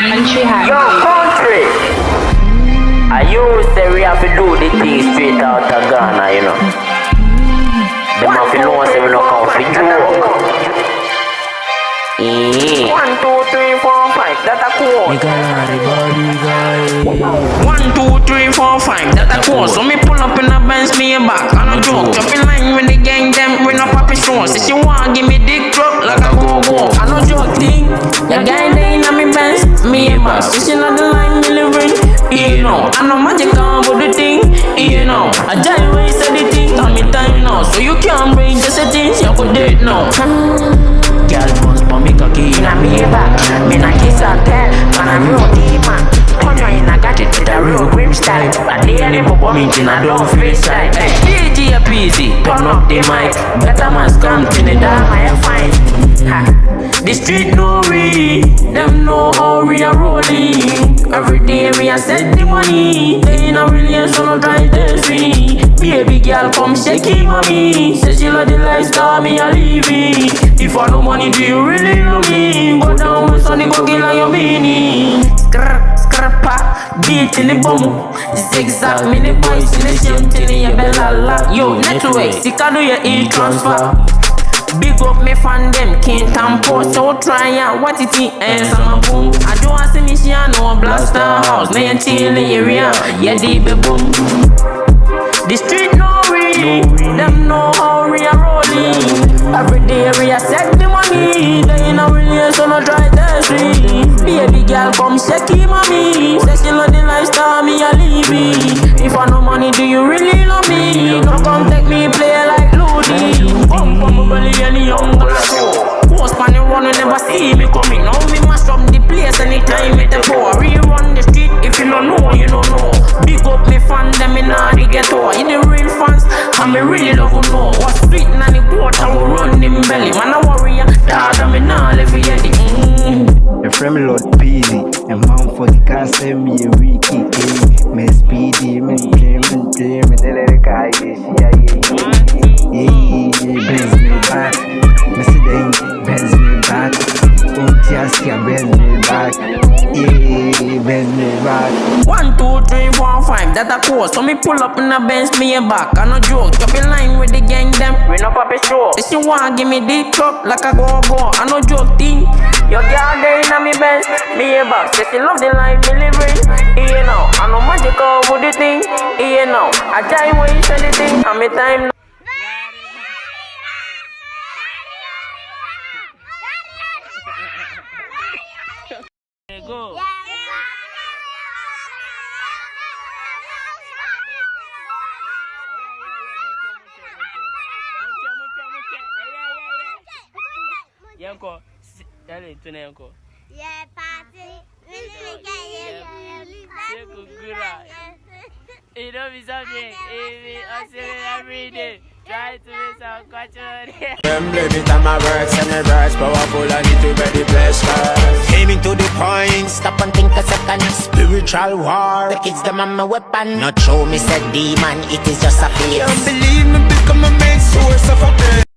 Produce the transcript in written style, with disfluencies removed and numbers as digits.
Country hat. Yo, Countree. I used to we have to do the thing straight out of Ghana, you know. Them have to know say we no come for joke. 1, 2, 3, 4, 5, that's a quote. 1, 2, 3, 4, 5, that's a quote. So me pull up in a Benz Maybach, I no joke. Jump in line with the gang, them we no poppy show. Say she want give me dick drop like a go-go. I no joke thing. Your guy there in a me Benz Maybach. Say she not the line me living. You know, I know magic on with the thing. You know, I just way say the thing. Tell me time now, so you can't bring just the things you could date now. Girl bounce for me cocky in a Maybach. Me na kiss and tell, man I'm real deep man. Punch in I got it with a real grip style. A daily pop me in a don't freestyle. Hey, DJ Peezy, turn up the mic. Better man's come to the dark, I fine. The street know we, them know how we are rolling. Every day we are set the money. They in a million, so no try to see. Baby girl come shaky mommy. Say she love the lifestyle, me a leave it. If I no money, do you really love me? Go down with Sonny, go kill on your beanie. Scrappa, beat in the bum. Zigzag, me the boys in the same thing, you bella la. Yo, network, sick I do your e-transfer. Big up me fan them, can't post. So try out what it is, I'm a boom. I don't want to see me, she a no blaster house. Me and chill in the area, yeah, the boom. The street know we, them know how we are rolling. Every day we are set the money. They in a million, so no try to see. Baby girl come shaky mommy. Say she love the lifestyle, me a leave me. If I no money, do you really love me? No come take me play like Lhord. Come from my belly any young girl. Post man you run and never see me coming. Now me mash up the place anytime it a pour. Rerun the street if you don't know, you don't know. Big up me fan them in the ghetto. In the real fans, and me really love you know. What's sweet and the boat I will run them belly. Man a warrior, dad and me nah live here. The friend Lhord Peezy, a man for the cancer, me a wiki. Me speedy, me play, me let it guy, Benz Maybach, me see them Benz Maybach. Just a Benz Maybach, Benz Maybach. 1, 2, 3, 4, 5, that's a quote. So me pull up in a Benz Maybach, I no joke. Jump in line with the gang, them we no poppy show. If she want give me dick drop like a go-go, I no joke thing. Your girl there in a me Benz Maybach. Say she love the life me living. You know, I know magical with the thing. You know, I just way say the thing. And me time. Go. Yanko, tell it to Yanko. Yeah, party. You know me something. I say it every day. Try to be some culture. Them every time I work, send me verse powerful. I need to be the best. Aiming to the point, stop and think a second. Spiritual war, the kids them on my weapon. Not show me said demon, it is just a phase. Can't believe me become a main source of a pain.